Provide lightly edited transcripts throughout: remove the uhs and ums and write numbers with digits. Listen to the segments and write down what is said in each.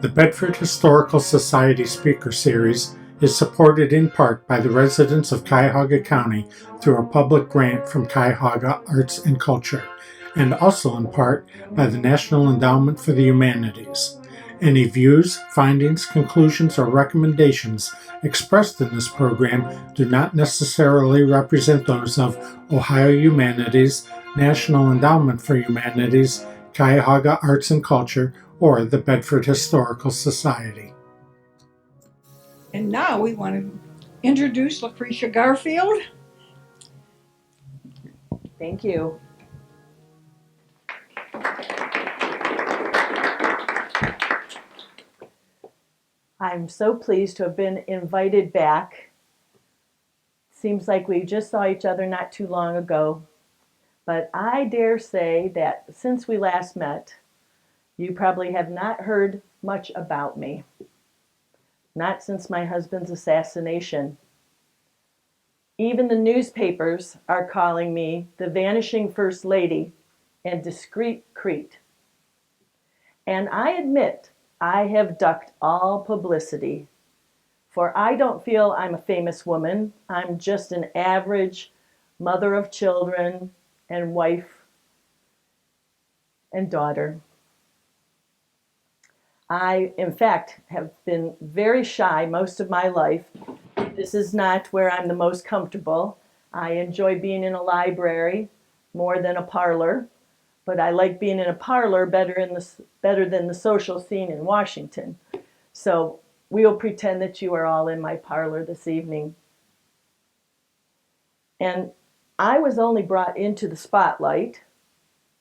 The Bedford Historical Society Speaker Series is supported in part by the residents of Cuyahoga County through a public grant from Cuyahoga Arts and Culture, and also in part by the National Endowment for the Humanities. Any views, findings, conclusions, or recommendations expressed in this program do not necessarily represent those of Ohio Humanities, National Endowment for Humanities, Cuyahoga Arts and Culture, or the Bedford Historical Society. And now we want to introduce Lucretia Garfield. Thank you. I'm so pleased to have been invited back. Seems like we just saw each other not too long ago, but I dare say that since we last met, you probably have not heard much about me. Not since my husband's assassination. Even the newspapers are calling me the vanishing First Lady and discreet Crete. And I admit I have ducked all publicity, for I don't feel I'm a famous woman. I'm just an average mother of children and wife and daughter. I, in fact, have been very shy most of my life. This is not where I'm the most comfortable. I enjoy being in a library more than a parlor, but I like being in a parlor better than the social scene in Washington. So we'll pretend that you are all in my parlor this evening. And I was only brought into the spotlight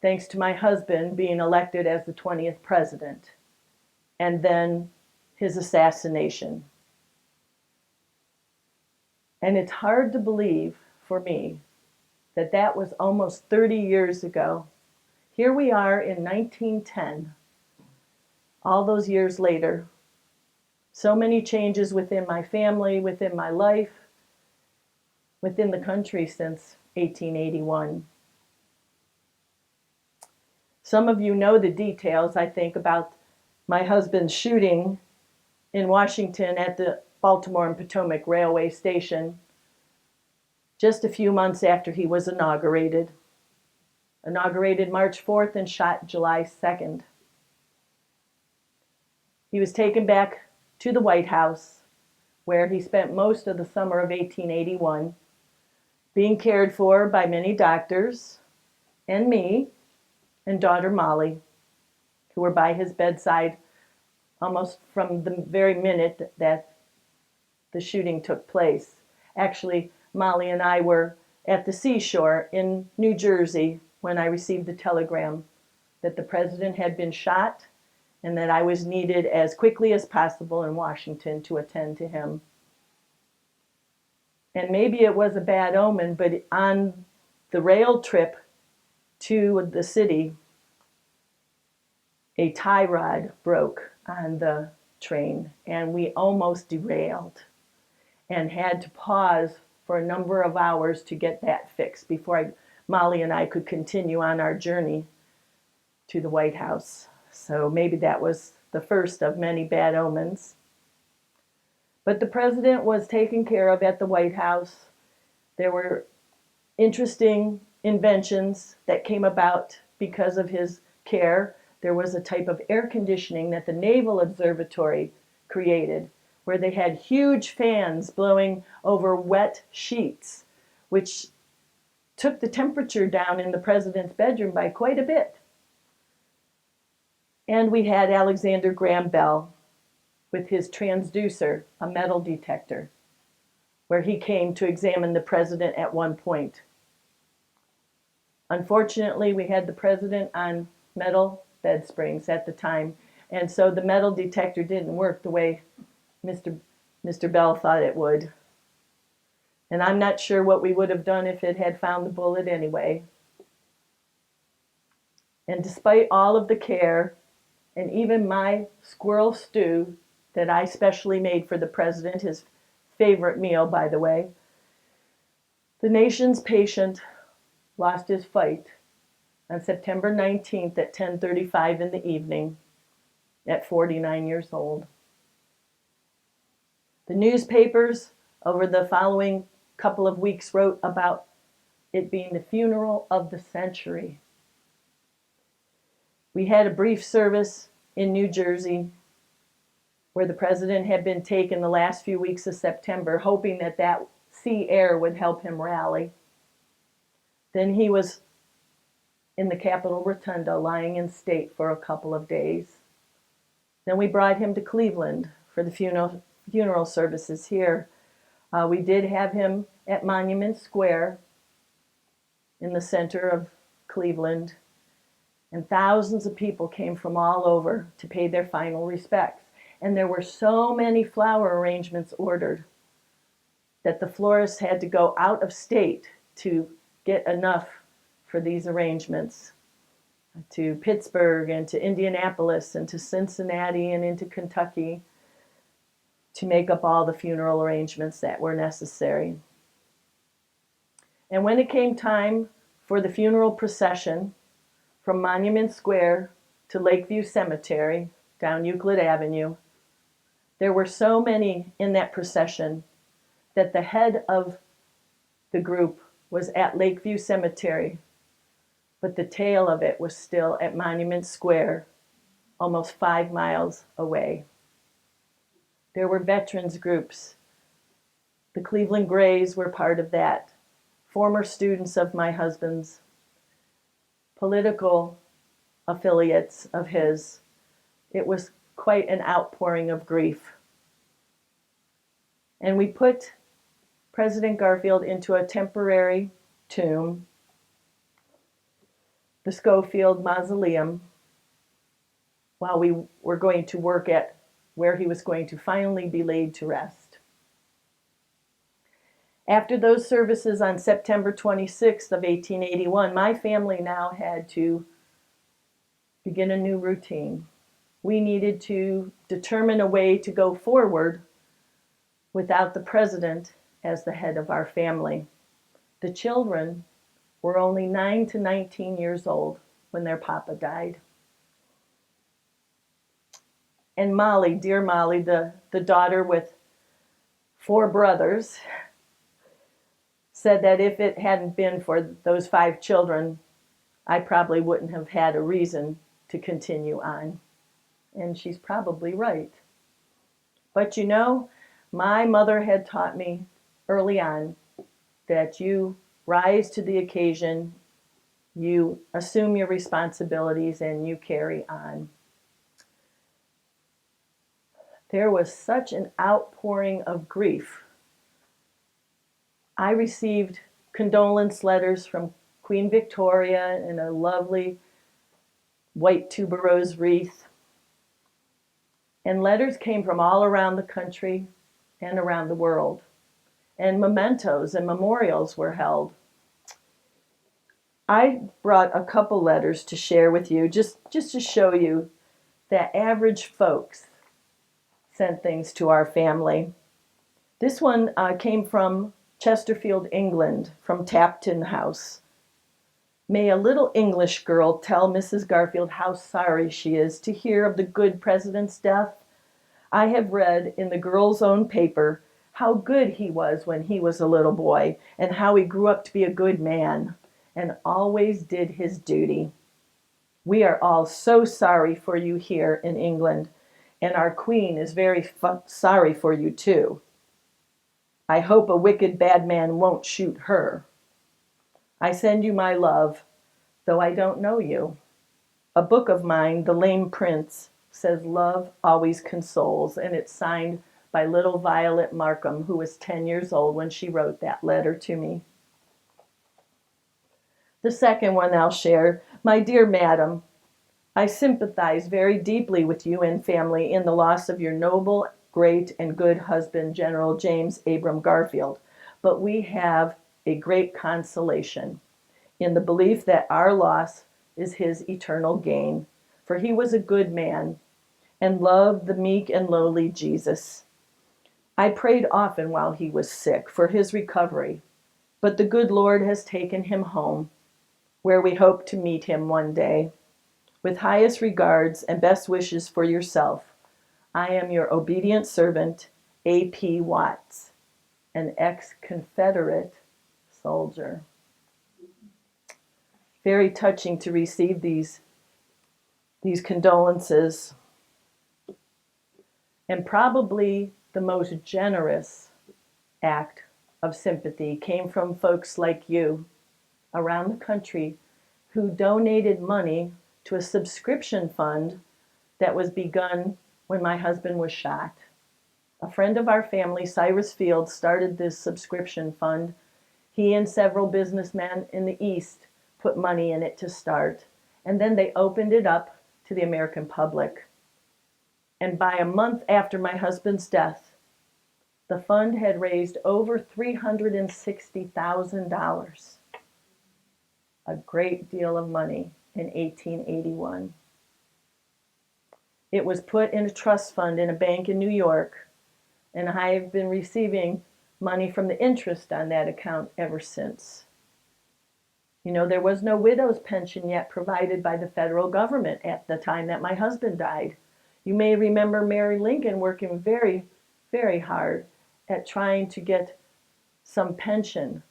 thanks to my husband being elected as the 20th president, and then his assassination. And it's hard to believe for me that that was almost 30 years ago. Here we are in 1910, all those years later. So many changes within my family, within my life, within the country since 1881. Some of you know the details, I think, about my husband's shooting in Washington at the Baltimore and Potomac Railway Station just a few months after he was inaugurated. Inaugurated March 4th and shot July 2nd. He was taken back to the White House, where he spent most of the summer of 1881, being cared for by many doctors and me and daughter Molly, who were by his bedside almost from the very minute that the shooting took place. Actually, Molly and I were at the seashore in New Jersey when I received the telegram that the president had been shot and that I was needed as quickly as possible in Washington to attend to him. And maybe it was a bad omen, but on the rail trip to the city, a tie rod broke on the train and we almost derailed and had to pause for a number of hours to get that fixed before Molly and I could continue on our journey to the White House. So maybe that was the first of many bad omens. But the president was taken care of at the White House. There were interesting inventions that came about because of his care. There was a type of air conditioning that the Naval Observatory created, where they had huge fans blowing over wet sheets, which took the temperature down in the president's bedroom by quite a bit. And we had Alexander Graham Bell with his transducer, a metal detector, where he came to examine the president at one point. Unfortunately, we had the president on metal bed springs at the time, and so the metal detector didn't work the way Mr. Bell thought it would. And I'm not sure what we would have done if it had found the bullet anyway. And despite all of the care, and even my squirrel stew that I specially made for the president, his favorite meal, by the way, the nation's patient lost his fight on September 19th at 10:35 in the evening. at 49 years old. The newspapers over the following couple of weeks wrote about it being the funeral of the century. We had a brief service in New Jersey where the president had been taken the last few weeks of September, hoping that that sea air would help him rally. Then he was in the Capitol Rotunda, lying in state for a couple of days. Then we brought him to Cleveland for the funeral services here. We did have him at Monument Square in the center of Cleveland, and thousands of people came from all over to pay their final respects. And there were so many flower arrangements ordered that the florists had to go out of state to get enough for these arrangements, to Pittsburgh and to Indianapolis and to Cincinnati and into Kentucky, to make up all the funeral arrangements that were necessary. And when it came time for the funeral procession from Monument Square to Lakeview Cemetery down Euclid Avenue, there were so many in that procession that the head of the group was at Lakeview Cemetery, but the tail of it was still at Monument Square, almost 5 miles away. There were veterans groups. The Cleveland Grays were part of that. Former students of my husband's, political affiliates of his. It was quite an outpouring of grief. And we put President Garfield into a temporary tomb, the Schofield Mausoleum, while we were going to work at where he was going to finally be laid to rest. After those services on September 26th of 1881, my family now had to begin a new routine. We needed to determine a way to go forward without the president as the head of our family. The children were only 9 to 19 years old when their papa died. And Molly, dear Molly, the daughter with 4 brothers, said that if it hadn't been for those 5 children, I probably wouldn't have had a reason to continue on. And she's probably right. But you know, my mother had taught me early on that you rise to the occasion, you assume your responsibilities, and you carry on. There was such an outpouring of grief. I received condolence letters from Queen Victoria in a lovely white tuberose wreath. And letters came from all around the country and around the world. And mementos and memorials were held. I brought a couple letters to share with you, just to show you that average folks sent things to our family. This one came from Chesterfield, England, from Tapton House. May a little English girl tell Mrs. Garfield how sorry she is to hear of the good president's death. I have read in the girl's own paper how good he was when he was a little boy, and how he grew up to be a good man, and always did his duty. We are all so sorry for you here in England, and our queen is very sorry for you too. I hope a wicked bad man won't shoot her. I send you my love, though I don't know you. A book of mine, The Lame Prince, says love always consoles, and it's signed by little Violet Markham, who was 10 years old when she wrote that letter to me. The second one I'll share. My dear madam, I sympathize very deeply with you and family in the loss of your noble, great, and good husband, General James Abram Garfield, but we have a great consolation in the belief that our loss is his eternal gain, for he was a good man and loved the meek and lowly Jesus. I prayed often while he was sick for his recovery, but the good Lord has taken him home, where we hope to meet him one day. With highest regards and best wishes for yourself, I am your obedient servant, A.P. Watts, an ex-Confederate soldier. Very touching to receive these condolences, and probably the most generous act of sympathy came from folks like you around the country who donated money to a subscription fund that was begun when my husband was shot. A friend of our family, Cyrus Field, started this subscription fund. He and several businessmen in the East put money in it to start, and then they opened it up to the American public. And by a month after my husband's death, the fund had raised over $360,000, a great deal of money in 1881. It was put in a trust fund in a bank in New York, and I've been receiving money from the interest on that account ever since. You know, there was no widow's pension yet provided by the federal government at the time that my husband died. You may remember Mary Lincoln working very, very hard at trying to get some pension.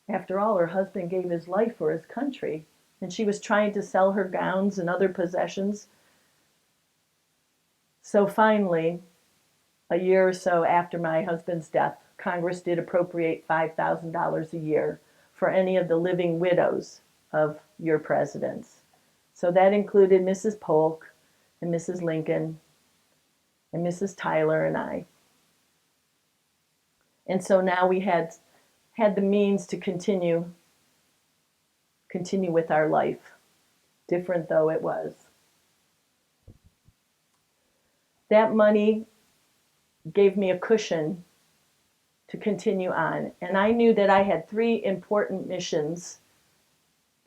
After all, her husband gave his life for his country, and she was trying to sell her gowns and other possessions. So finally, a year or so after my husband's death, Congress did appropriate $5,000 a year for any of the living widows of your presidents. So that included Mrs. Polk and Mrs. Lincoln and Mrs. Tyler and I. And so now we had the means to continue with our life, different though it was. That money gave me a cushion to continue on. And I knew that I had three important missions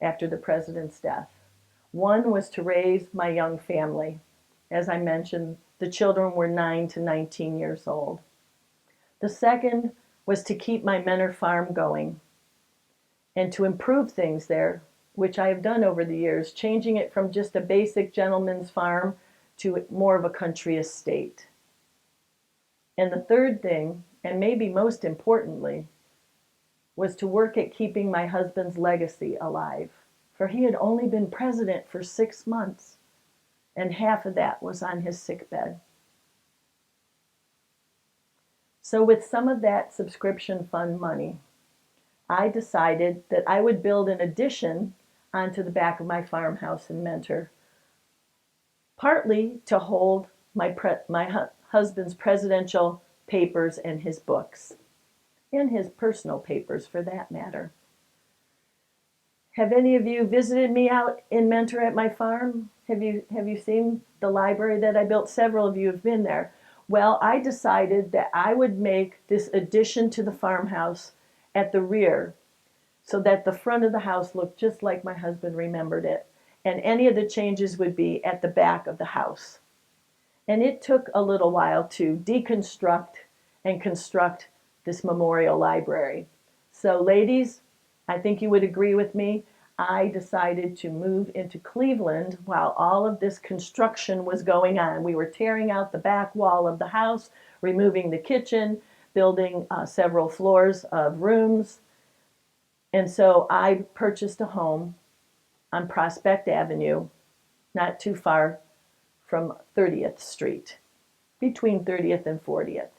after the president's death. One was to raise my young family. As I mentioned, the children were 9 to 19 years old. The second was to keep my Mentor farm going and to improve things there, which I have done over the years, changing it from just a basic gentleman's farm to more of a country estate. And the third thing, and maybe most importantly, was to work at keeping my husband's legacy alive, for he had only been president for 6 months, and half of that was on his sickbed. So with some of that subscription fund money, I decided that I would build an addition onto the back of my farmhouse in Mentor, partly to hold my husband's presidential papers and his books, and his personal papers for that matter. Have any of you visited me out in Mentor at my farm? Have you seen the library that I built? Several of you have been there. Well, I decided that I would make this addition to the farmhouse at the rear so that the front of the house looked just like my husband remembered it, and any of the changes would be at the back of the house. And it took a little while to deconstruct and construct this memorial library. So ladies, I think you would agree with me, I decided to move into Cleveland while all of this construction was going on. We were tearing out the back wall of the house, removing the kitchen, building several floors of rooms. And so I purchased a home on Prospect Avenue, not too far from 30th Street, between 30th and 40th.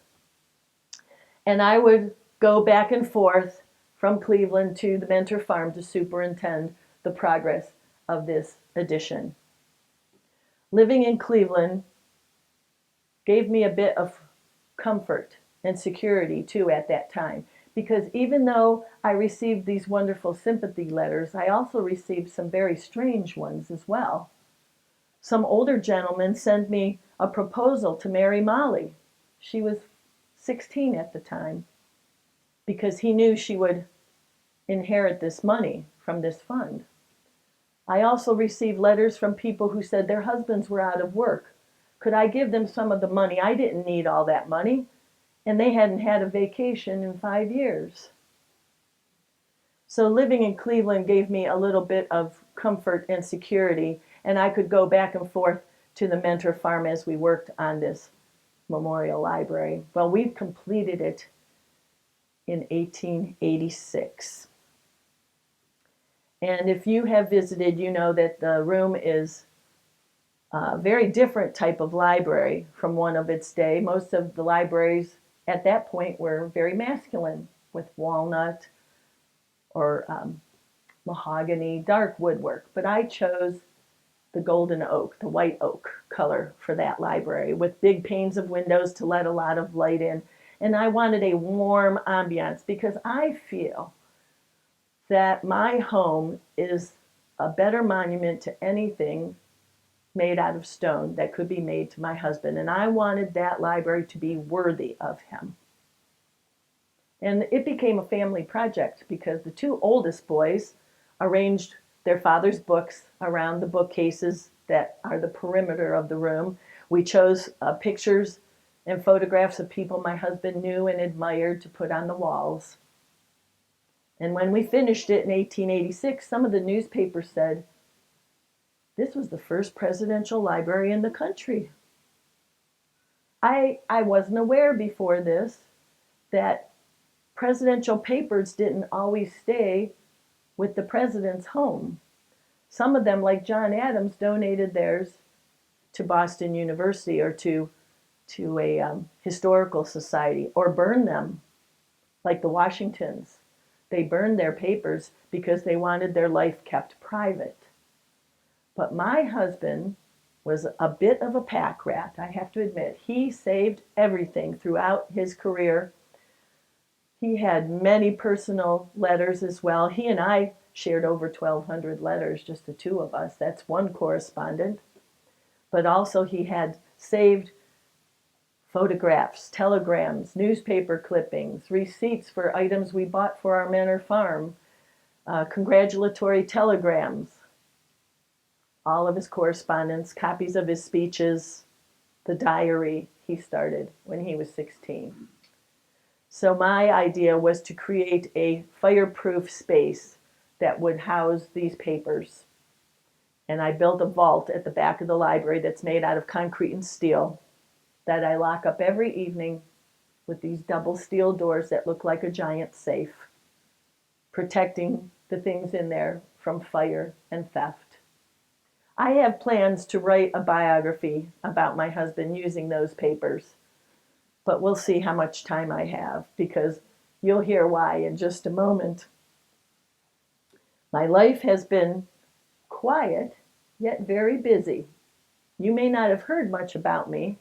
And I would go back and forth from Cleveland to the Mentor farm to superintend the progress of this addition. Living in Cleveland gave me a bit of comfort and security too at that time, because even though I received these wonderful sympathy letters, I also received some very strange ones as well. Some older gentleman sent me a proposal to marry Molly. She was 16 at the time, because he knew she would inherit this money from this fund. I also received letters from people who said their husbands were out of work. Could I give them some of the money? I didn't need all that money, and they hadn't had a vacation in 5 years. So living in Cleveland gave me a little bit of comfort and security, and I could go back and forth to the Mentor Farm as we worked on this memorial library. Well, we've completed it in 1886. And if you have visited, you know that the room is a very different type of library from one of its day. Most of the libraries at that point were very masculine, with walnut or mahogany, dark woodwork. But I chose the golden oak, the white oak color for that library, with big panes of windows to let a lot of light in. And I wanted a warm ambiance because I feel that my home is a better monument to anything made out of stone that could be made to my husband. And I wanted that library to be worthy of him. And it became a family project because the two oldest boys arranged their father's books around the bookcases that are the perimeter of the room. We chose pictures and photographs of people my husband knew and admired to put on the walls. And when we finished it in 1886, some of the newspapers said, this was the first presidential library in the country. I wasn't aware before this that presidential papers didn't always stay with the president's home. Some of them, like John Adams, donated theirs to Boston University or to a historical society, or burned them, like the Washingtons. They burned their papers because they wanted their life kept private. But my husband was a bit of a pack rat, I have to admit. He saved everything throughout his career. He had many personal letters as well. He and I shared over 1,200 letters, just the two of us. That's one correspondent. But also he had saved photographs, telegrams, newspaper clippings, receipts for items we bought for our Manor Farm, congratulatory telegrams, all of his correspondence, copies of his speeches, the diary he started when he was 16. So my idea was to create a fireproof space that would house these papers. And I built a vault at the back of the library that's made out of concrete and steel that I lock up every evening with these double steel doors that look like a giant safe, protecting the things in there from fire and theft. I have plans to write a biography about my husband using those papers, but we'll see how much time I have, because you'll hear why in just a moment. My life has been quiet, yet very busy. You may not have heard much about me,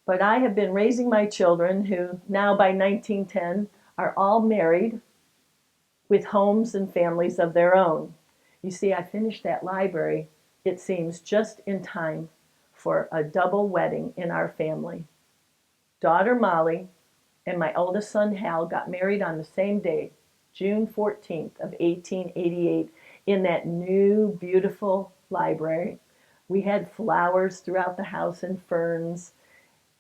but I have been raising my children, who now by 1910 are all married with homes and families of their own. You see, I finished that library, it seems, just in time for a double wedding in our family. Daughter Molly and my oldest son Hal got married on the same day, June 14th of 1888, in that new, beautiful library. We had flowers throughout the house and ferns,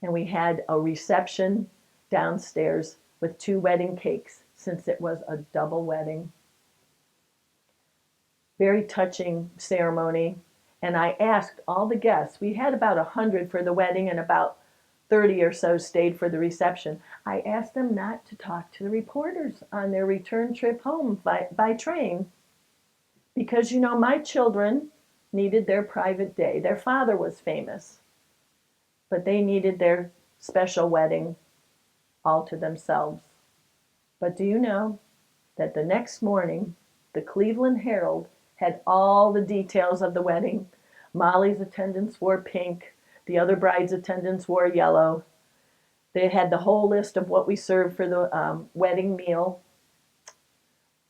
and we had a reception downstairs with 2 wedding cakes, since it was a double wedding. Very touching ceremony. And I asked all the guests, we had about 100 for the wedding and about 30 or so stayed for the reception. I asked them not to talk to the reporters on their return trip home by train, because, you know, my children needed their private day. Their father was famous, but they needed their special wedding all to themselves. But do you know that the next morning, the Cleveland Herald had all the details of the wedding? Molly's attendants wore pink. The other bride's attendants wore yellow. They had the whole list of what we served for the wedding meal.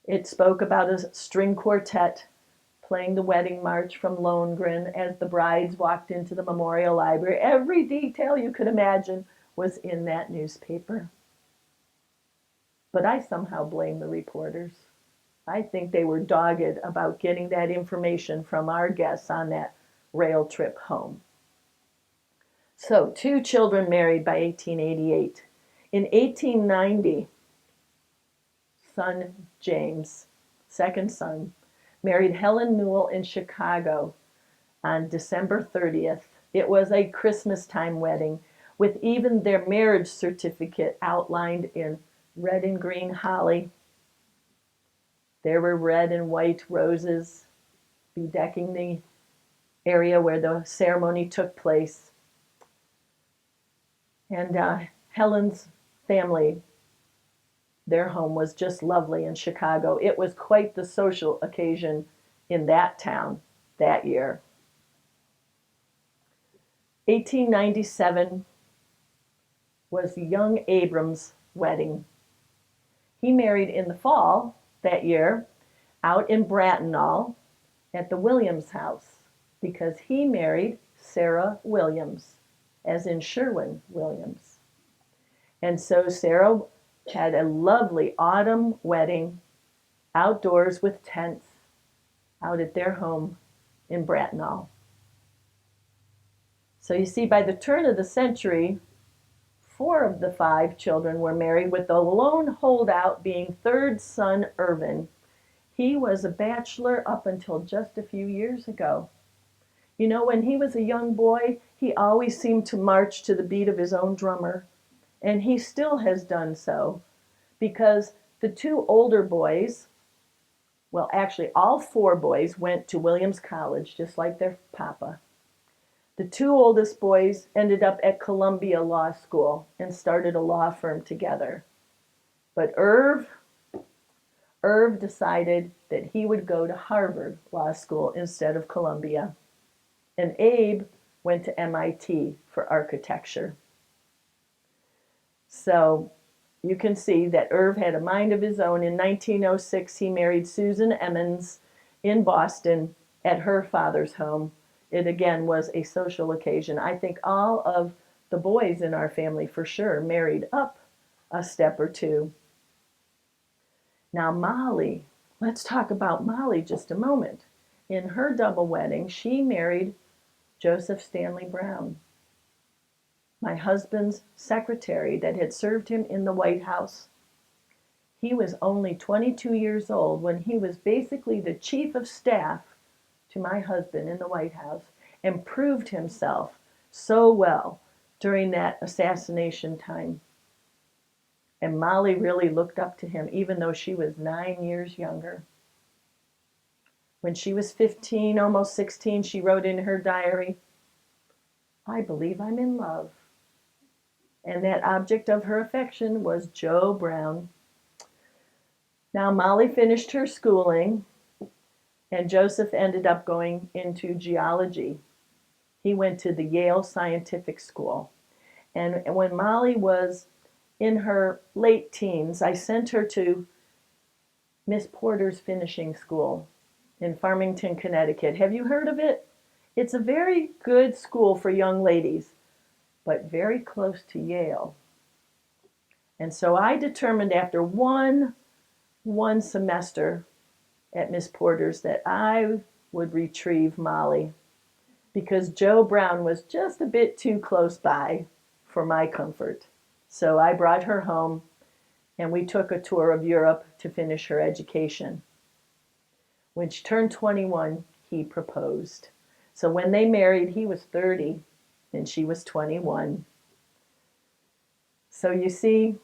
It spoke about a string quartet playing the wedding march from Lohengrin as the brides walked into the memorial library. Every detail you could imagine was in that newspaper. But I somehow blame the reporters. I think they were dogged about getting that information from our guests on that rail trip home. So, 2 children married by 1888. In 1890, son James, second son, married Helen Newell in Chicago. on December 30th. It was a Christmas time wedding with even their marriage certificate outlined in red and green holly. There were red and white roses bedecking the area where the ceremony took place. And Helen's family, their home was just lovely in Chicago. It was quite the social occasion in that town that year. 1897 was young Abram's wedding. He married in the fall that year out in Bracknell at the Williams house because he married Sarah Williams, as in Sherwin Williams. And so Sarah had a lovely autumn wedding outdoors with tents out at their home in Bracknell. So you see, by the turn of the century, 4 of the 5 children were married, with the lone holdout being third son Irvin. He was a bachelor up until just a few years ago. You know, when he was a young boy, he always seemed to march to the beat of his own drummer. And he still has done so, because the 2 older boys, well, actually all 4 boys went to Williams College, just like their papa. The 2 oldest boys ended up at Columbia Law School and started a law firm together. But Irv decided that he would go to Harvard Law School instead of Columbia. And Abe went to MIT for architecture. So you can see that Irv had a mind of his own. In 1906, he married Susan Emmons in Boston at her father's home. It again was a social occasion. I think all of the boys in our family for sure married up a step or 2. Now Molly, let's talk about Molly just a moment. In her double wedding, she married Joseph Stanley Brown, my husband's secretary that had served him in the White House. He was only 22 years old when he was basically the chief of staff to my husband in the White House, and proved himself so well during that assassination time. And Molly really looked up to him, even though she was 9 years younger. When she was 15, almost 16, she wrote in her diary, "I believe I'm in love." And that object of her affection was Joe Brown. Now Molly finished her schooling, and Joseph ended up going into geology. He went to the Yale Scientific School. And when Molly was in her late teens, I sent her to Miss Porter's finishing school in Farmington, Connecticut. Have you heard of it? It's a very good school for young ladies, but very close to Yale. And so I determined after one semester at Miss Porter's that I would retrieve Molly, because Joe Brown was just a bit too close by for my comfort. So I brought her home, and we took a tour of Europe to finish her education. When she turned 21, he proposed. So when they married, he was 30 and she was 21. So you see,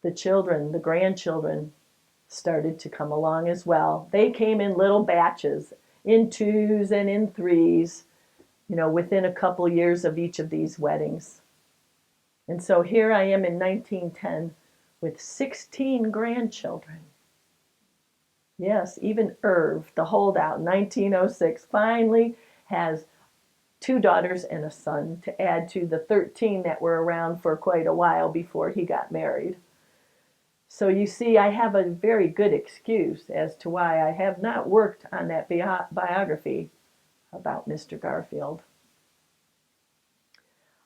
the children, the grandchildren, started to come along as well. They came in little batches, in 2s and in 3s, within a couple years of each of these weddings. And so here I am in 1910 with 16 grandchildren. Yes, even Irv, the holdout, 1906, finally has 2 daughters and a son to add to the 13 that were around for quite a while before he got married. So you see, I have a very good excuse as to why I have not worked on that biography about Mr. Garfield.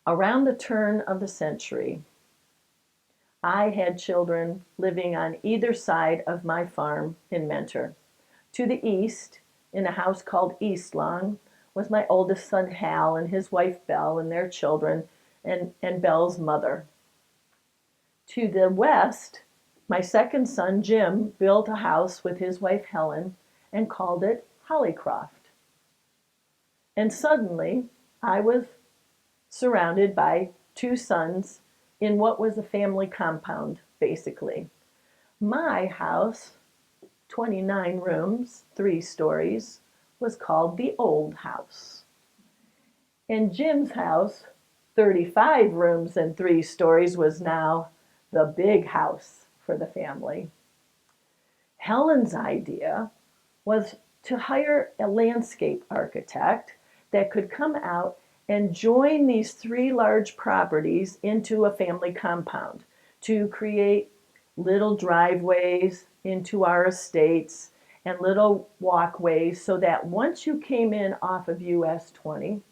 Around the turn of the century, I had children living on either side of my farm in Mentor. To the east, in a house called Eastlawn, was my oldest son Hal and his wife Belle and their children, and Belle's mother. To the west, my second son Jim built a house with his wife Helen and called it Hollycroft. And suddenly, I was surrounded by two sons in what was a family compound, basically. My house, 29 rooms, 3 stories, was called the old house. And Jim's house, 35 rooms and 3 stories, was now the big house for the family. Helen's idea was to hire a landscape architect that could come out and join these 3 large properties into a family compound to create little driveways into our estates and little walkways so that once you came in off of US 20,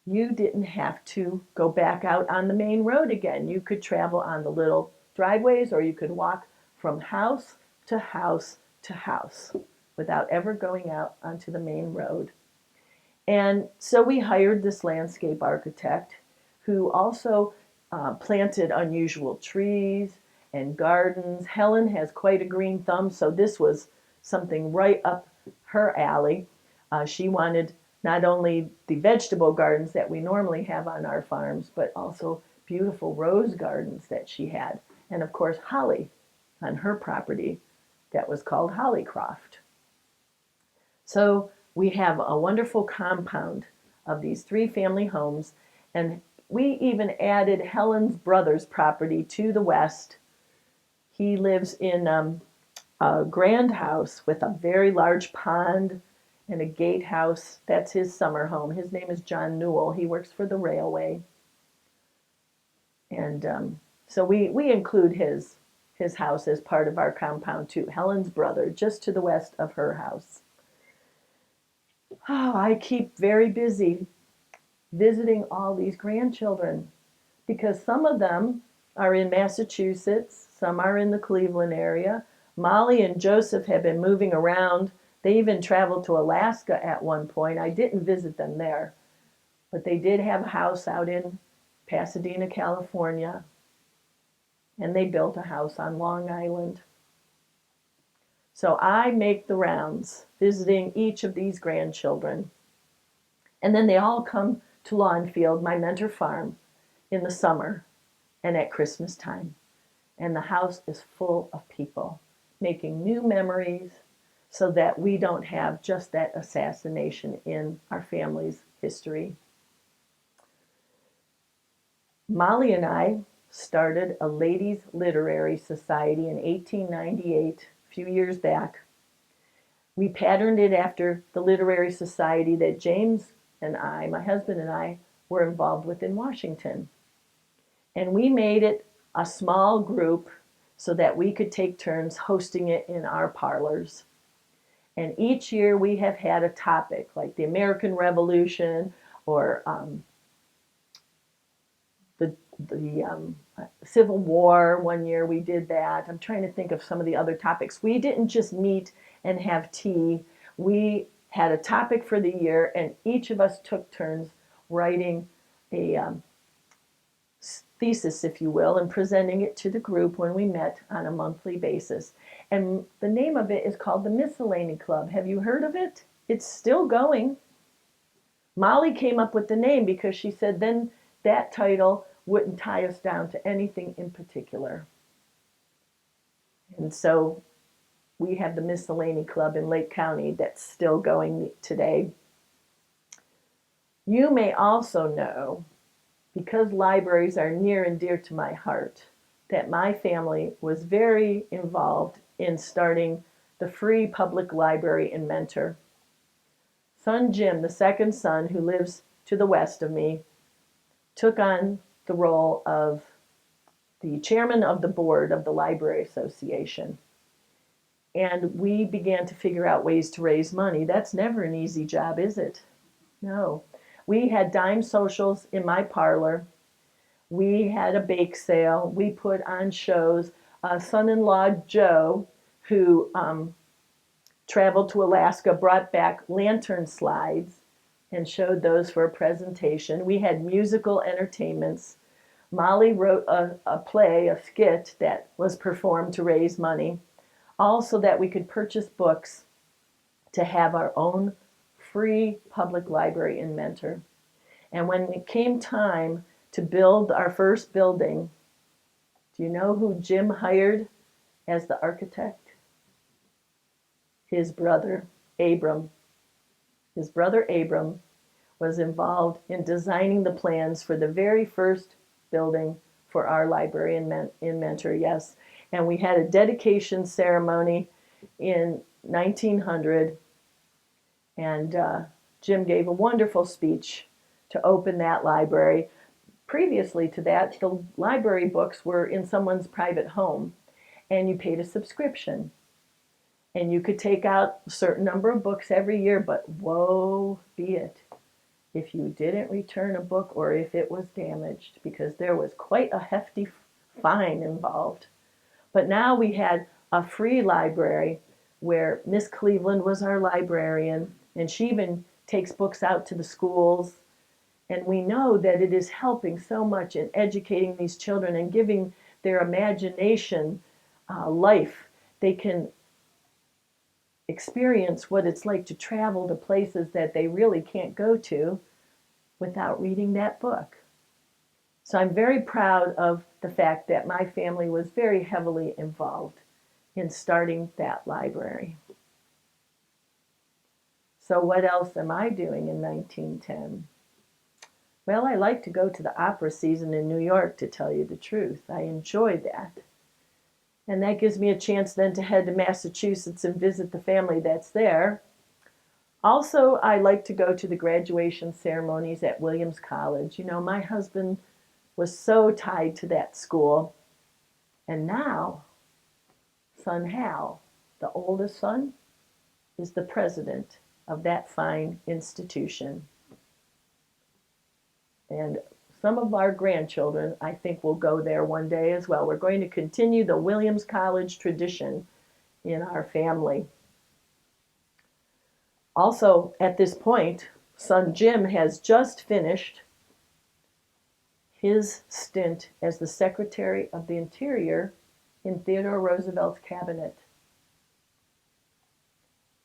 you didn't have to go back out on the main road again. You could travel on the little driveways, or you could walk from house to house to house without ever going out onto the main road. And so we hired this landscape architect who also planted unusual trees and gardens. Helen has quite a green thumb, so this was something right up her alley. She wanted not only the vegetable gardens that we normally have on our farms, but also beautiful rose gardens that she had. And of course, holly on her property that was called Hollycroft. So we have a wonderful compound of these 3 family homes, and we even added Helen's brother's property to the west. He lives in a grand house with a very large pond and a gatehouse. That's his summer home. His name is John Newell. He works for the railway. And so we include his house as part of our compound too. Helen's brother, just to the west of her house. Oh, I keep very busy visiting all these grandchildren because some of them are in Massachusetts, some are in the Cleveland area. Molly and Joseph have been moving around. They even traveled to Alaska at one point. I didn't visit them there, but they did have a house out in Pasadena, California, and they built a house on Long Island. So I make the rounds, visiting each of these grandchildren. And then they all come to Lawnfield, my mentor farm, in the summer and at Christmas time. And the house is full of people making new memories so that we don't have just that assassination in our family's history. Molly and I started a ladies' literary society in 1898, a few years back. We patterned it after the literary society that James and I, my husband and I, were involved with in Washington. And we made it a small group so that we could take turns hosting it in our parlors. And each year we have had a topic, like the American Revolution or the Civil War. One year we did that. I'm trying to think of some of the other topics. We didn't just meet and have tea. We had a topic for the year, and each of us took turns writing a thesis, if you will, and presenting it to the group when we met on a monthly basis. And the name of it is called the Miscellany Club. Have you heard of it? It's still going. Molly came up with the name because she said then that title wouldn't tie us down to anything in particular. And so we have the Miscellany Club in Lake County that's still going today. You may also know, because libraries are near and dear to my heart, that my family was very involved in starting the free public library in Mentor. Son Jim, the second son, who lives to the west of me, took on the role of the chairman of the board of the Library Association. And we began to figure out ways to raise money. That's never an easy job, is it? No. We had dime socials in my parlor. We had a bake sale. We put on shows. Son-in-law Joe, who traveled to Alaska, brought back lantern slides and showed those for a presentation. We had musical entertainments. Molly wrote a play, a skit that was performed to raise money, all so that we could purchase books to have our own free public library in Mentor. And when it came time to build our first building, do you know who Jim hired as the architect? His brother, Abram. His brother, Abram, was involved in designing the plans for the very first building for our library in Mentor, yes. And we had a dedication ceremony in 1900, and Jim gave a wonderful speech to open that library. Previously to that, the library books were in someone's private home, and you paid a subscription. And you could take out a certain number of books every year, but woe be it if you didn't return a book or if it was damaged, because there was quite a hefty fine involved. But now we had a free library where Miss Cleveland was our librarian, and she even takes books out to the schools. And we know that it is helping so much in educating these children and giving their imagination life. They can experience what it's like to travel to places that they really can't go to without reading that book. So I'm very proud of the fact that my family was very heavily involved in starting that library. So what else am I doing in 1910? Well, I like to go to the opera season in New York, to tell you the truth. I enjoy that. And that gives me a chance then to head to Massachusetts and visit the family that's there. Also, I like to go to the graduation ceremonies at Williams College. You know, my husband was so tied to that school. And now, son Hal, the oldest son, is the president of that fine institution. And some of our grandchildren, I think, will go there one day as well. We're going to continue the Williams College tradition in our family. Also, at this point, son Jim has just finished his stint as the Secretary of the Interior in Theodore Roosevelt's cabinet.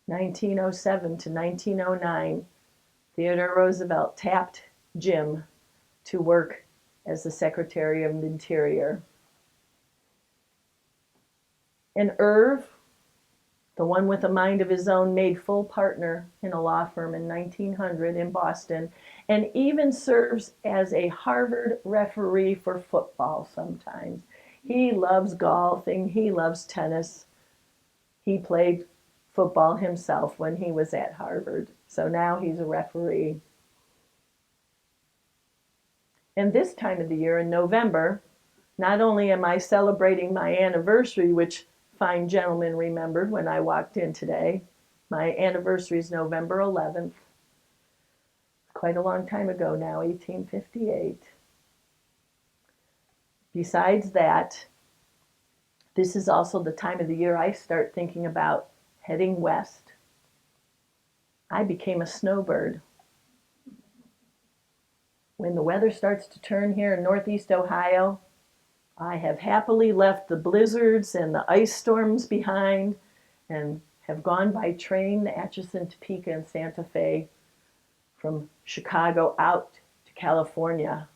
1907 to 1909, Theodore Roosevelt tapped Jim to work as the Secretary of the Interior. And Irv, the one with a mind of his own, made full partner in a law firm in 1900 in Boston, and even serves as a Harvard referee for football sometimes. He loves golfing, he loves tennis. He played football himself when he was at Harvard, so now he's a referee. And this time of the year, in November, not only am I celebrating my anniversary, which fine gentleman remembered when I walked in today. My anniversary is November 11th. Quite a long time ago now, 1858. Besides that, this is also the time of the year I start thinking about heading west. I became a snowbird. When the weather starts to turn here in Northeast Ohio, I have happily left the blizzards and the ice storms behind and have gone by train to Atchison, Topeka, and Santa Fe, from Chicago out to California,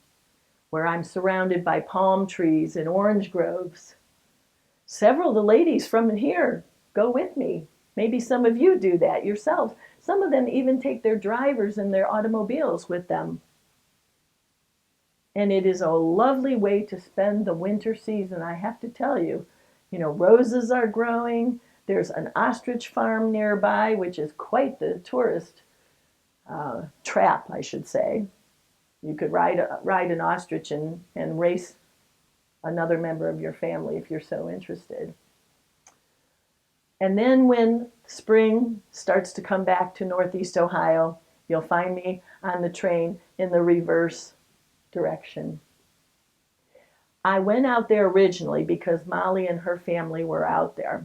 where I'm surrounded by palm trees and orange groves. Several of the ladies from here go with me. Maybe some of you do that yourselves. Some of them even take their drivers and their automobiles with them. And it is a lovely way to spend the winter season, I have to tell you. You know, roses are growing. There's an ostrich farm nearby, which is quite the tourist trap, I should say. You could ride an ostrich and race another member of your family if you're so interested. And then when spring starts to come back to Northeast Ohio, you'll find me on the train in the reverse direction. I went out there originally because Molly and her family were out there.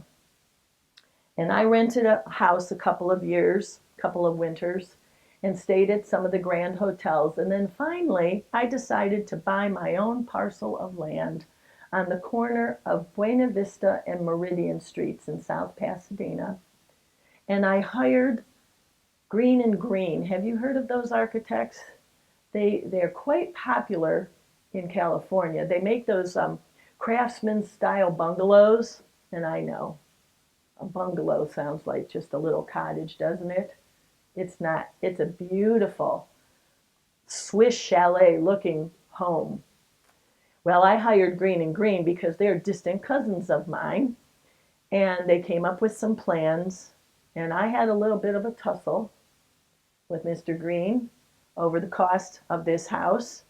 And I rented a house a couple of winters, and stayed at some of the grand hotels. And then finally, I decided to buy my own parcel of land on the corner of Buena Vista and Meridian Streets in South Pasadena. And I hired Green and Green. Have you heard of those architects? They're quite popular in California. They make those craftsman style bungalows, and I know a bungalow sounds like just a little cottage, doesn't it? It's not. It's a beautiful Swiss chalet looking home. Well, I hired Green and Green because they're distant cousins of mine, and they came up with some plans, and I had a little bit of a tussle with Mr. Green over the cost of this house,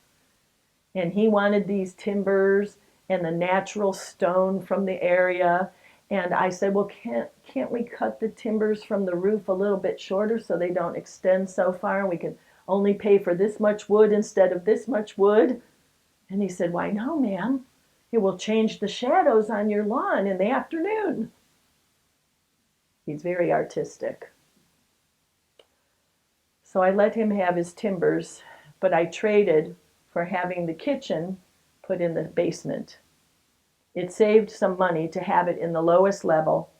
and he wanted these timbers and the natural stone from the area. And I said, well, can't we cut the timbers from the roof a little bit shorter so they don't extend so far, and we can only pay for this much wood instead of this much wood? And he said, why no, ma'am? It will change the shadows on your lawn in the afternoon. He's very artistic. So I let him have his timbers, but I traded for having the kitchen put in the basement. It saved some money to have it in the lowest level,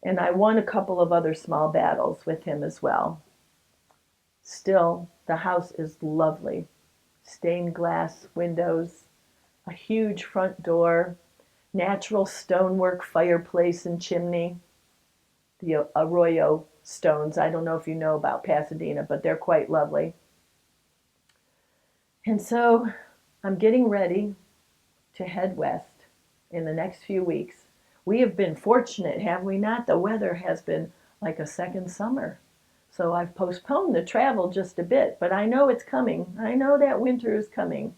and I won a couple of other small battles with him as well. Still, the house is lovely. Stained glass windows, a huge front door, natural stonework fireplace and chimney. The Arroyo stones, I don't know if you know about Pasadena, but they're quite lovely. And so I'm getting ready to head west in the next few weeks. We have been fortunate, have we not? The weather has been like a second summer. So I've postponed the travel just a bit, but I know it's coming. I know that winter is coming.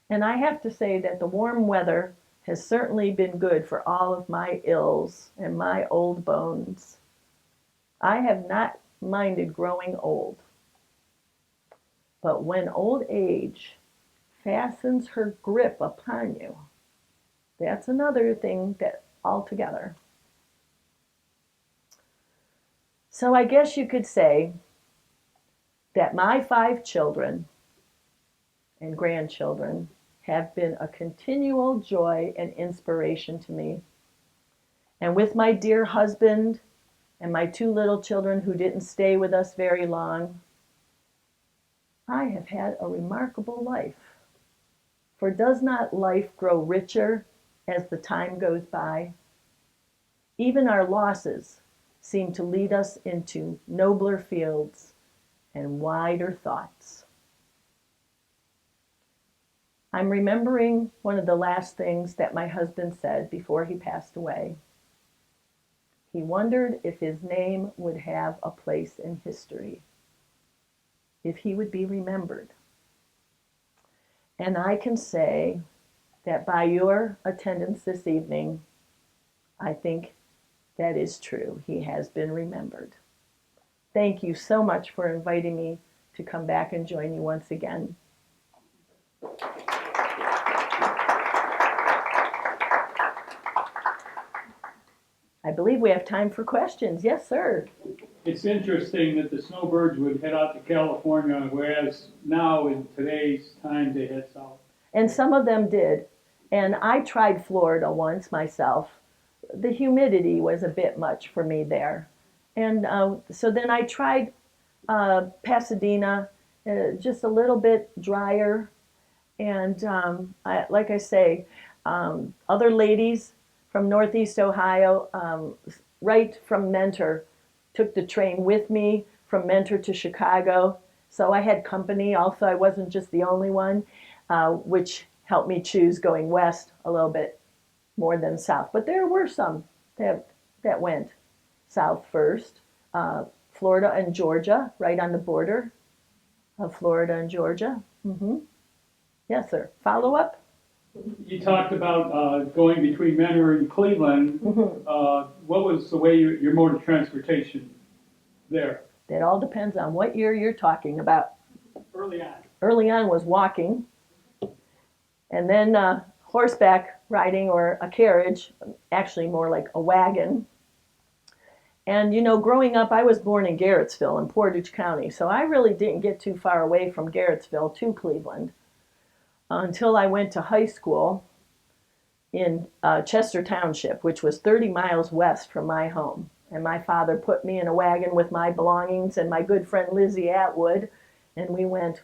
And I have to say that the warm weather has certainly been good for all of my ills and my old bones. I have not minded growing old. But when old age fastens her grip upon you, that's another thing that altogether. So I guess you could say that my 5 children and grandchildren have been a continual joy and inspiration to me. And with my dear husband and my 2 little children who didn't stay with us very long, I have had a remarkable life. For does not life grow richer as the time goes by? Even our losses seem to lead us into nobler fields and wider thoughts. I'm remembering one of the last things that my husband said before he passed away. He wondered if his name would have a place in history, if he would be remembered. And I can say that by your attendance this evening, I think that is true. He has been remembered. Thank you so much for inviting me to come back and join you once again. I believe we have time for questions. Yes, sir. It's interesting that the snowbirds would head out to California, whereas now in today's time they head south. And some of them did. And I tried Florida once myself. The humidity was a bit much for me there. And so then I tried Pasadena, just a little bit drier. And like I say, other ladies from Northeast Ohio, right from Mentor, took the train with me from Mentor to Chicago. So I had company also. I wasn't just the only one, which helped me choose going west a little bit more than south. But there were some that went south first. Florida and Georgia, right on the border of Florida and Georgia. Mm-hmm. Yes, sir. Follow up? You talked about going between Mentor and Cleveland. Mm-hmm. What was the way your mode of transportation there? That all depends on what year you're talking about. Early on. Early on was walking, and then horseback riding or a carriage, actually more like a wagon. And you know, growing up, I was born in Garrettsville in Portage County, so I really didn't get too far away from Garrettsville to Cleveland until I went to high school in Chester Township, which was 30 miles west from my home. And my father put me in a wagon with my belongings and my good friend Lizzie Atwood, and we went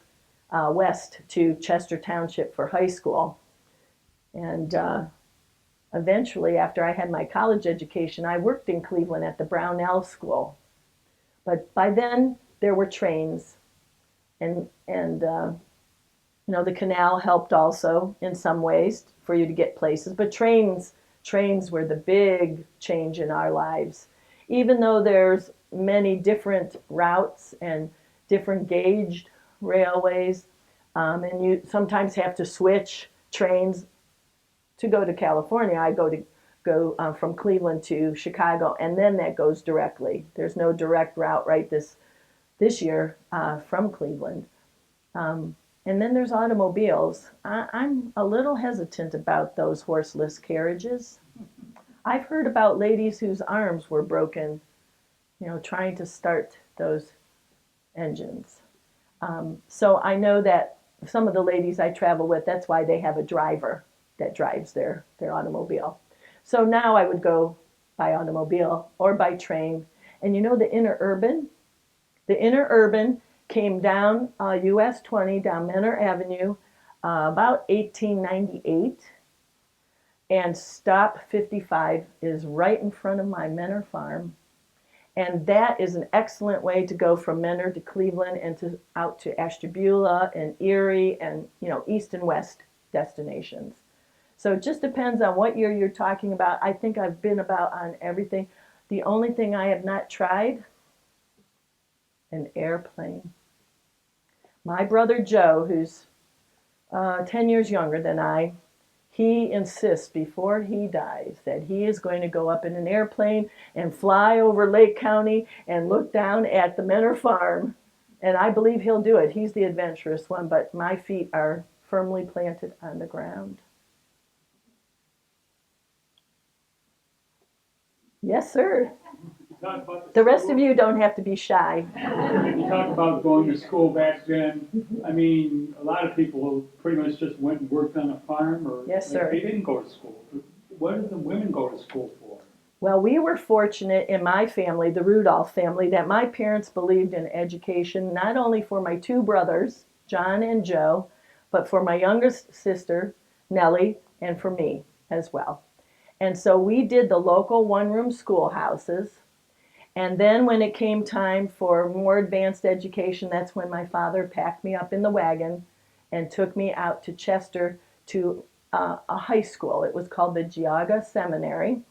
west to Chester Township for high school. And eventually, after I had my college education, I worked in Cleveland at the Brownell School. But by then, there were trains, and the canal helped also in some ways for you to get places. But trains were the big change in our lives. Even though there's many different routes and different gauged railways, and you sometimes have to switch trains to go to California. I go from Cleveland to Chicago, and then that goes directly. There's no direct route right this year from Cleveland. And then there's automobiles. I'm a little hesitant about those horseless carriages. I've heard about ladies whose arms were broken, trying to start those engines. So I know that some of the ladies I travel with, that's why they have a driver that drives their automobile. So now I would go by automobile or by train. And the interurban came down US 20 down Menor Avenue about 1898, and stop 55 is right in front of my Menor farm. And that is an excellent way to go from Menor to Cleveland and out to Ashtabula and Erie and east and west destinations. So it just depends on what year you're talking about. I think I've been about on everything. The only thing I have not tried, an airplane. My brother Joe, who's 10 years younger than I, he insists before he dies that he is going to go up in an airplane and fly over Lake County and look down at the Menor farm. And I believe he'll do it. He's the adventurous one, but my feet are firmly planted on the ground. Yes, sir. The rest of you don't have to be shy. You talk about going to school back then. I mean, a lot of people pretty much just went and worked on a farm, or yes, sir. They didn't go to school. What did the women go to school for? Well, we were fortunate in my family, the Rudolph family, that my parents believed in education, not only for my two brothers, John and Joe, but for my youngest sister, Nellie, and for me as well. And so we did the local one-room schoolhouses. And then when it came time for more advanced education, that's when my father packed me up in the wagon and took me out to Chester to a high school. It was called the Geauga Seminary.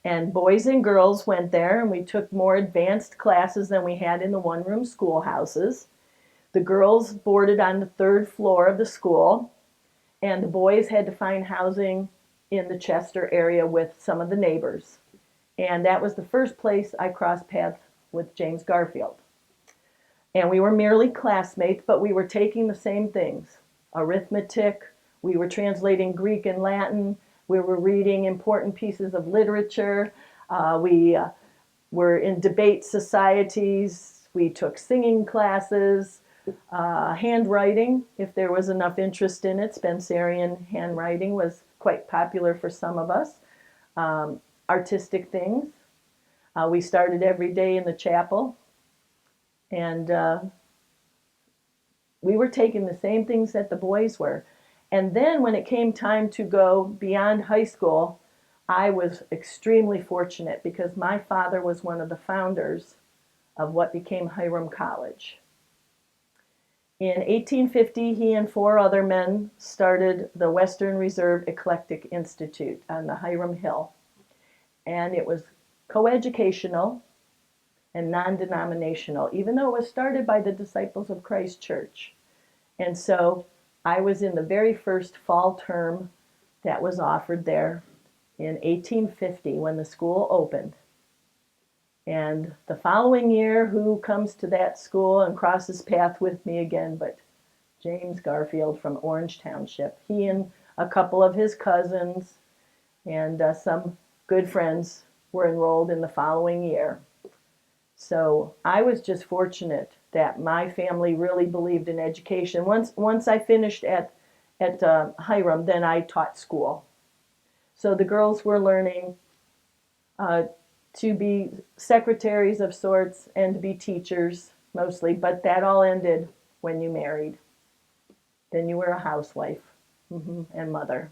And boys and girls went there, and we took more advanced classes than we had in the one-room schoolhouses. The girls boarded on the third floor of the school, and the boys had to find housing in the Chester area with some of the neighbors. And that was the first place I crossed paths with James Garfield. And we were merely classmates, but we were taking the same things. Arithmetic, we were translating Greek and Latin, we were reading important pieces of literature, we were in debate societies, we took singing classes, handwriting, if there was enough interest in it. Spencerian handwriting was quite popular for some of us. Artistic things. We started every day in the chapel, and we were taking the same things that the boys were. And then when it came time to go beyond high school, I was extremely fortunate because my father was one of the founders of what became Hiram College. In 1850, he and 4 other men started the Western Reserve Eclectic Institute on the Hiram Hill. And it was coeducational and non-denominational, even though it was started by the Disciples of Christ Church. And so I was in the very first fall term that was offered there in 1850 when the school opened. And the following year, who comes to that school and crosses path with me again but James Garfield from Orange Township. He and a couple of his cousins and some good friends were enrolled in the following year. So I was just fortunate that my family really believed in education. Once I finished at Hiram, then I taught school. So the girls were learning to be secretaries of sorts and to be teachers mostly, but that all ended when you married. Then you were a housewife and mother.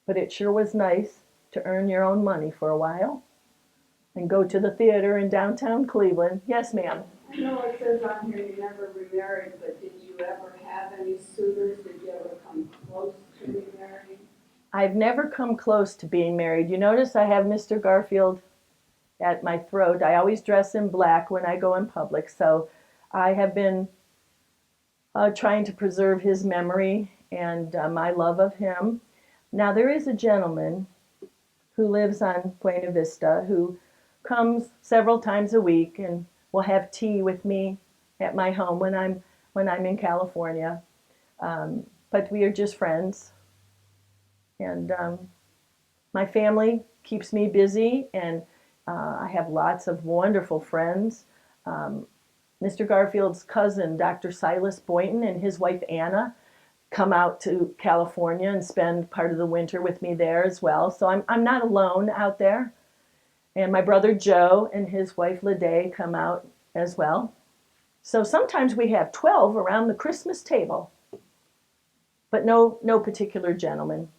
But it sure was nice to earn your own money for a while and go to the theater in downtown Cleveland. Yes, ma'am. I know it says on here you never remarried, but did you ever have any suitors? Did you ever come close to remarrying? I've never come close to being married. You notice I have Mr. Garfield at my throat. I always dress in black when I go in public, so I have been trying to preserve his memory and my love of him. Now, there is a gentleman who lives on Buena Vista who comes several times a week and will have tea with me at my home when I'm in California. But we are just friends. And my family keeps me busy, and I have lots of wonderful friends. Mr. Garfield's cousin, Dr. Silas Boynton, and his wife Anna come out to California and spend part of the winter with me there as well. So I'm not alone out there. And my brother Joe and his wife Lede come out as well. So sometimes we have 12 around the Christmas table, but no particular gentleman.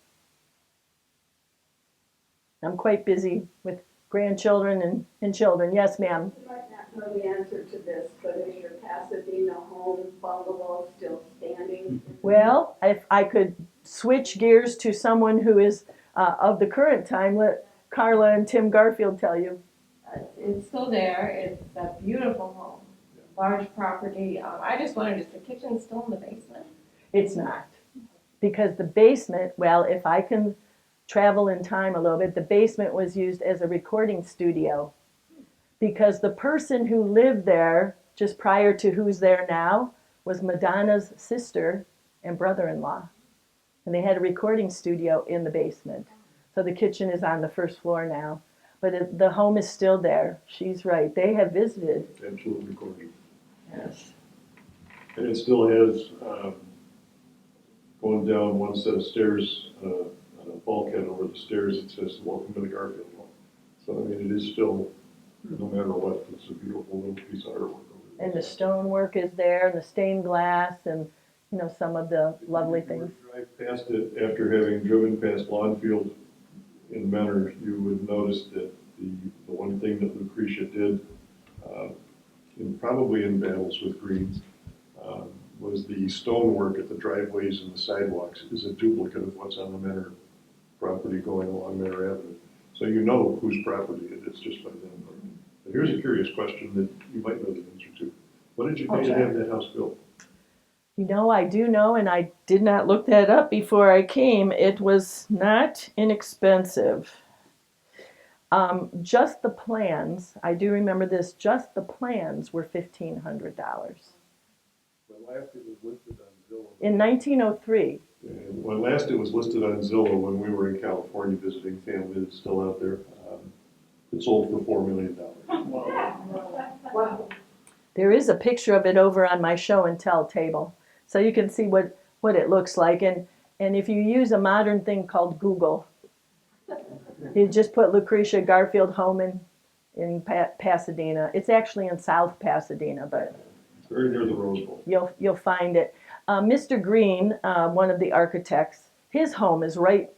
I'm quite busy with grandchildren and children. Yes, ma'am. You might not know the answer to this, but is your Pasadena home bungalow still standing? Well, if I could switch gears to someone who is of the current time, let Carla and Tim Garfield tell you. It's still there. It's a beautiful home, large property. I just wondered, is the kitchen still in the basement? It's not. Because the basement, well, if I can travel in time a little bit, the basement was used as a recording studio. Because the person who lived there just prior to who's there now was Madonna's sister and brother-in-law. And they had a recording studio in the basement. So the kitchen is on the first floor now. But the home is still there. She's right. They have visited. Absolutely gorgeous. Yes. And it still has, going down one set of stairs, on a bulkhead over the stairs, it says, "Welcome to the Garfield home." So, I mean, it is still, no matter what, it's a beautiful little piece of artwork over there. And the stonework is there, and the stained glass, and some of the lovely things. If you drive past it after having driven past Lawnfield in Menor, you would notice that the one thing that Lucretia did, probably in battles with Greens, was the stonework at the driveways and the sidewalks is a duplicate of what's on the Menor property going along Menor Avenue. So you know whose property it is just by them. But here's a curious question that you might know the answer to. What did you pay to have that house built? I do know, and I did not look that up before I came. It was not inexpensive. Just the plans, I do remember this, just the plans were $1,500. Well, last it was listed on Zillow. In 1903. Well, last it was listed on Zillow when we were in California visiting family that's still out there. It sold for $4 million. Wow. There is a picture of it over on my show and tell table. So you can see what it looks like. And if you use a modern thing called Google, you just put Lucretia Garfield home in Pasadena. It's actually in South Pasadena, but It's very near the Rose Bowl. you'll find it. Mr. Green, one of the architects, his home is right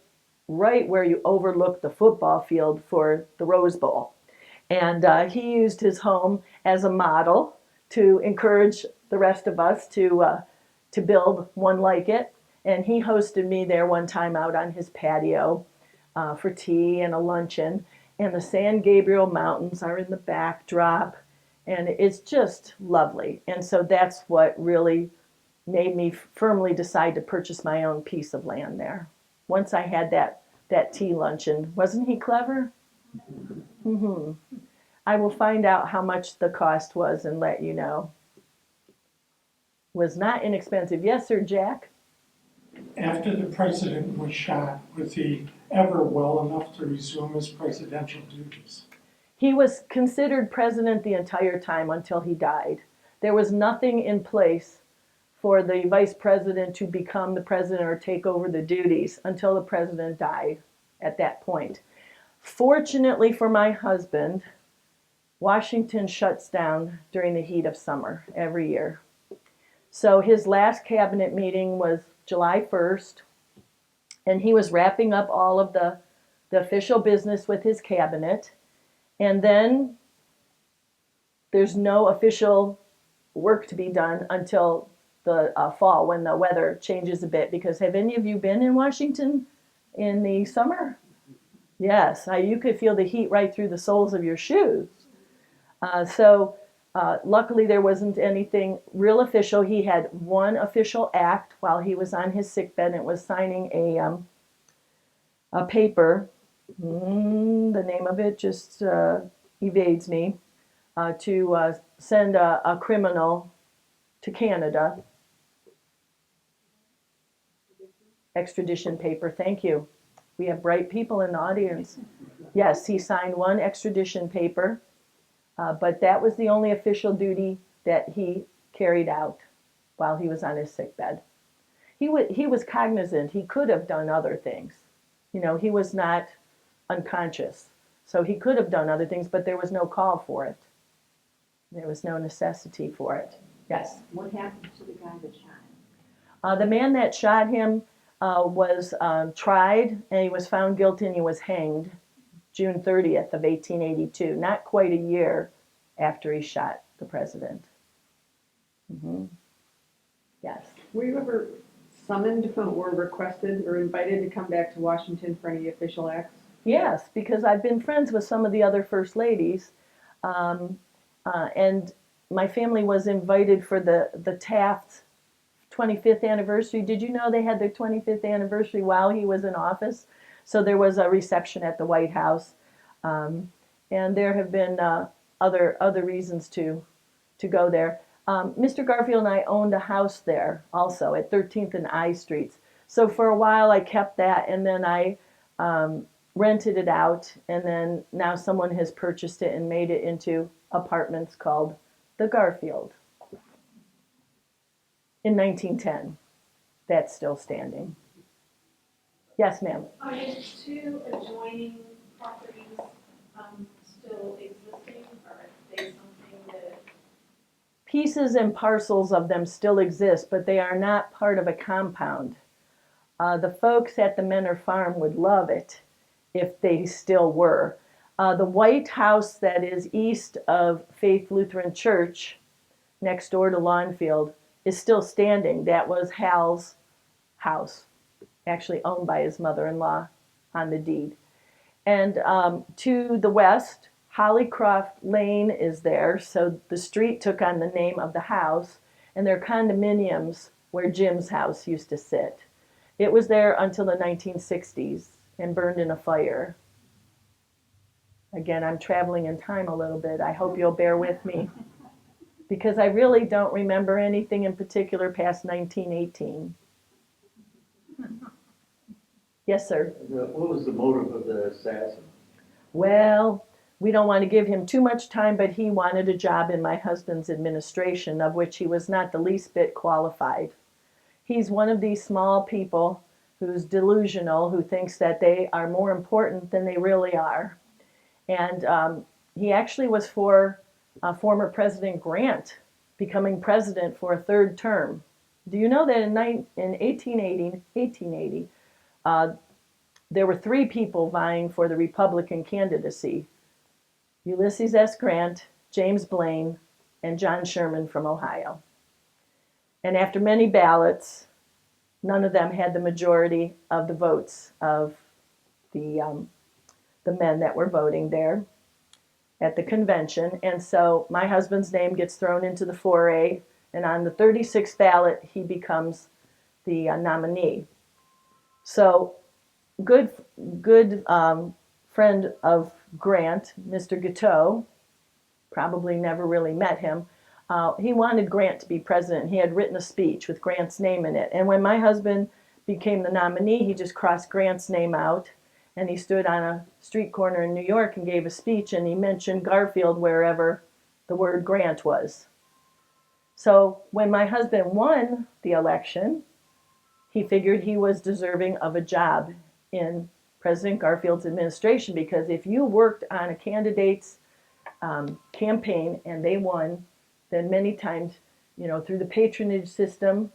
where you overlook the football field for the Rose Bowl. And he used his home as a model to encourage the rest of us to build one like it. And he hosted me there one time out on his patio for tea and a luncheon. And the San Gabriel Mountains are in the backdrop. And it's just lovely. And so that's what really made me firmly decide to purchase my own piece of land there. Once I had that tea luncheon. Wasn't he clever? Mm-hmm. I will find out how much the cost was and let you know. Was not inexpensive. Yes, sir, Jack? After the president was shot, was he ever well enough to resume his presidential duties? He was considered president the entire time until he died. There was nothing in place for the vice president to become the president or take over the duties until the president died at that point. Fortunately for my husband, Washington shuts down during the heat of summer every year. So his last cabinet meeting was July 1st, and he was wrapping up all of the official business with his cabinet. And then there's no official work to be done until the fall when the weather changes a bit. Because have any of you been in Washington in the summer? Yes, you could feel the heat right through the soles of your shoes. Luckily there wasn't anything real official. He had one official act while he was on his sickbed, and it was signing a paper. The name of it just evades me. To send a criminal to Canada. Extradition paper, thank you. We have bright people in the audience. Yes, he signed one extradition paper, but that was the only official duty that he carried out while he was on his sickbed. He was cognizant he could have done other things. You know, he was not unconscious, so he could have done other things, but there was no call for it. There was no necessity for it. Yes? What happened to the guy that shot him? The man that shot him was tried, and he was found guilty, and he was hanged June 30th of 1882, not quite a year after he shot the president. Yes. Were you ever summoned or requested or invited to come back to Washington for any official acts? Yes, because I've been friends with some of the other First Ladies, and my family was invited for the Taft 25th anniversary. Did you know they had their 25th anniversary while he was in office? So there was a reception at the White House, and there have been other reasons to go there. Mr. Garfield and I owned a house there also at 13th and I Streets. So for a while I kept that, and then I rented it out, and then now someone has purchased it and made it into apartments called the Garfield. In 1910. That's still standing. Yes, ma'am. Are the two adjoining properties still existing, or are they something that? Pieces and parcels of them still exist, but they are not part of a compound. The folks at the Menor Farm would love it if they still were. The White House that is east of Faith Lutheran Church, next door to Lawnfield, is still standing. That was Hal's house, actually owned by his mother-in-law on the deed. And to the west, Hollycroft Lane is there, so the street took on the name of the house, and there are condominiums where Jim's house used to sit. It was there until the 1960s and burned in a fire. Again, I'm traveling in time a little bit. I hope you'll bear with me, because I really don't remember anything in particular past 1918. Yes, sir. What was the motive of the assassin? Well, we don't want to give him too much time, but he wanted a job in my husband's administration, of which he was not the least bit qualified. He's one of these small people who's delusional, who thinks that they are more important than they really are. And he actually was for former President Grant becoming president for a third term. Do you know that in 1880, there were three people vying for the Republican candidacy: Ulysses S. Grant, James Blaine, and John Sherman from Ohio. And after many ballots, none of them had the majority of the votes of the men that were voting there at the convention. And so my husband's name gets thrown into the 4A, and on the 36th ballot, he becomes the nominee. So good friend of Grant, Mr. Guiteau, probably never really met him. He wanted Grant to be president. He had written a speech with Grant's name in it. And when my husband became the nominee, he just crossed Grant's name out, and he stood on a street corner in New York and gave a speech, and he mentioned Garfield wherever the word Grant was. So when my husband won the election, he figured he was deserving of a job in President Garfield's administration, because if you worked on a candidate's campaign and they won, then many times, through the patronage system,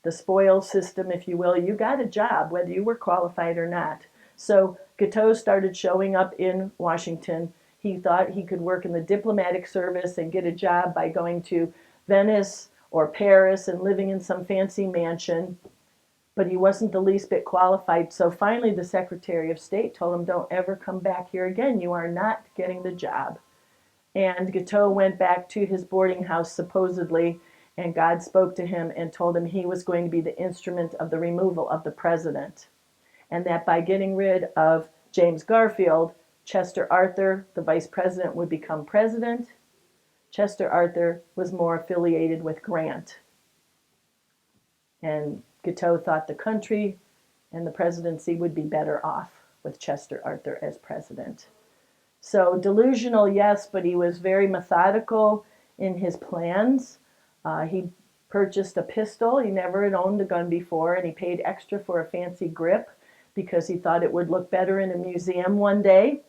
the spoil system, if you will, you got a job, whether you were qualified or not. So Guiteau started showing up in Washington. He thought he could work in the diplomatic service and get a job by going to Venice or Paris and living in some fancy mansion, but he wasn't the least bit qualified. So finally the Secretary of State told him, don't ever come back here again. You are not getting the job. And Guiteau went back to his boarding house, supposedly, and God spoke to him and told him he was going to be the instrument of the removal of the president. And that by getting rid of James Garfield, Chester Arthur, the vice president, would become president. Chester Arthur was more affiliated with Grant. And Guiteau thought the country and the presidency would be better off with Chester Arthur as president. So delusional, yes, but he was very methodical in his plans. He purchased a pistol. He never had owned a gun before, and he paid extra for a fancy grip because he thought it would look better in a museum one day.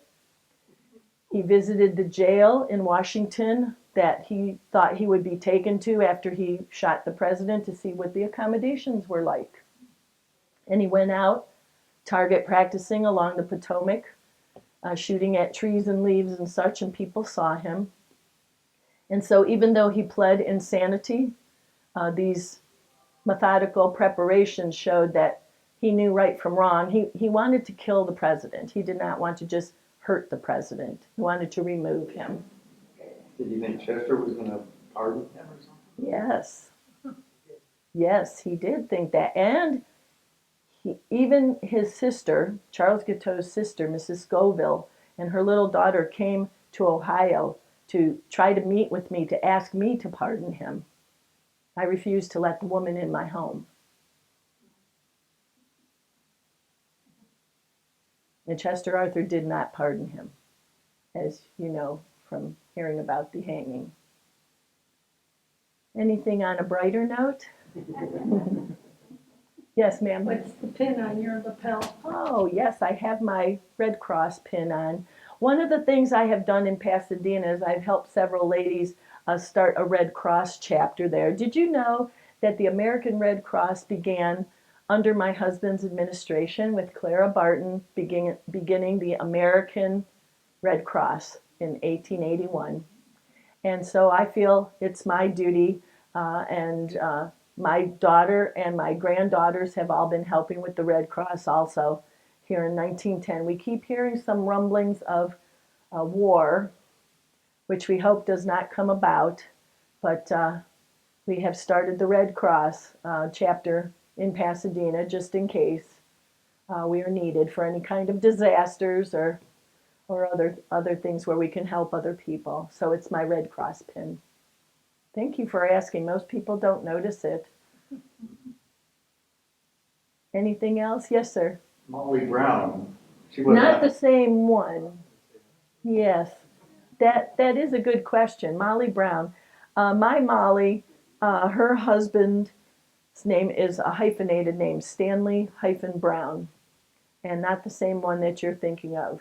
He visited the jail in Washington that he thought he would be taken to after he shot the president to see what the accommodations were like. And he went out target practicing along the Potomac, shooting at trees and leaves and such, and people saw him. And so even though he pled insanity, these methodical preparations showed that he knew right from wrong. He wanted to kill the president. He did not want to just hurt the president. He wanted to remove him. Did you think Chester was going to pardon him or something? Yes. Yes, he did think that. And even his sister, Charles Guiteau's sister, Mrs. Scoville, and her little daughter came to Ohio to try to meet with me, to ask me to pardon him. I refused to let the woman in my home. And Chester Arthur did not pardon him, as you know from hearing about the hanging. Anything on a brighter note? Yes, ma'am. What's the pin on your lapel? Oh, yes, I have my Red Cross pin on. One of the things I have done in Pasadena is I've helped several ladies start a Red Cross chapter there. Did you know that the American Red Cross began under my husband's administration with Clara Barton beginning the American Red Cross in 1881? And so I feel it's my duty, and my daughter and my granddaughters have all been helping with the Red Cross also here in 1910. We keep hearing some rumblings of war, which we hope does not come about, but we have started the Red Cross chapter in Pasadena just in case we are needed for any kind of disasters or other things where we can help other people. So it's my Red Cross pin. Thank you for asking. Most people don't notice it. Anything else? Yes, sir. Molly Brown. She was Not the same one. Yes, that is a good question. Molly Brown. My Molly, her husband's name is a hyphenated name, Stanley-Brown, and not the same one that you're thinking of.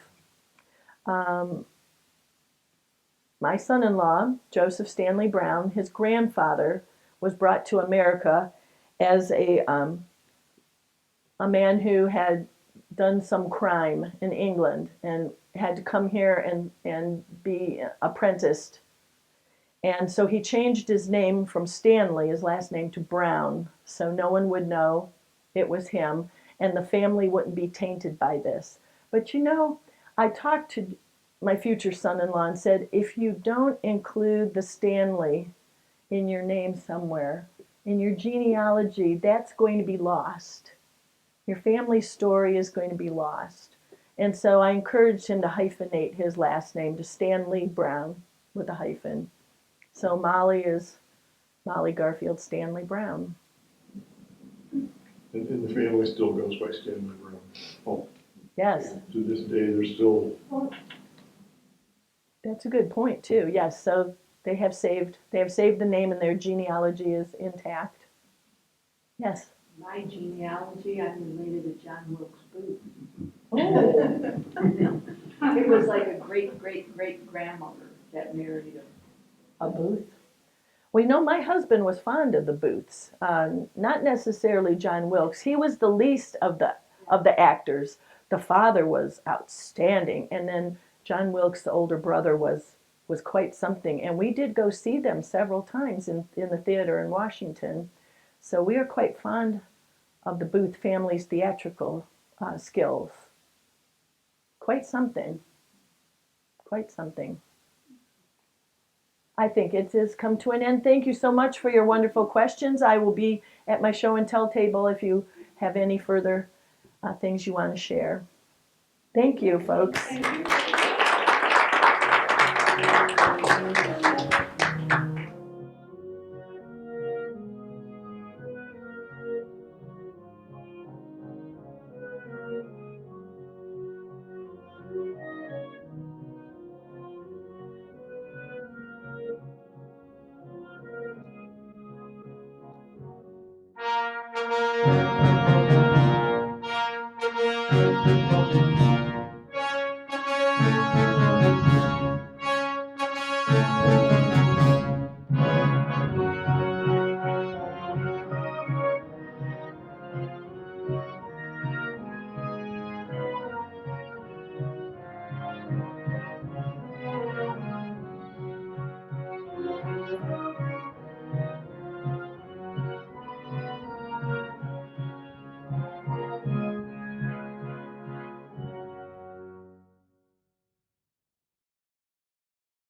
My son-in-law, Joseph Stanley Brown, his grandfather was brought to America as a man who had done some crime in England and had to come here and be apprenticed. And so he changed his name from Stanley, his last name, to Brown, so no one would know it was him, and the family wouldn't be tainted by this. But you know, I talked to my future son-in-law and said, if you don't include the Stanley in your name somewhere, in your genealogy, that's going to be lost. Your family story is going to be lost. And so I encouraged him to hyphenate his last name to Stanley Brown with a hyphen. So Molly is Molly Garfield Stanley Brown. And the family still goes by Stanley Brown. Oh, Yes, to this day, they're still, that's a good point too. Yes, so they have saved the name and their genealogy is intact. Yes. My genealogy, I'm related to John Wilkes Booth. It was like a great-great-great-grandmother that married A Booth? Well, you know, my husband was fond of the Booths. Not necessarily John Wilkes. He was the least of the actors. The father was outstanding, and then John Wilkes, the older brother, was quite something. And we did go see them several times in the theater in Washington. So we are quite fond of the Booth family's theatrical skills. Quite something. Quite something. I think it has come to an end. Thank you so much for your wonderful questions. I will be at my show and tell table if you have any further things you want to share. Thank you, folks. Thank you.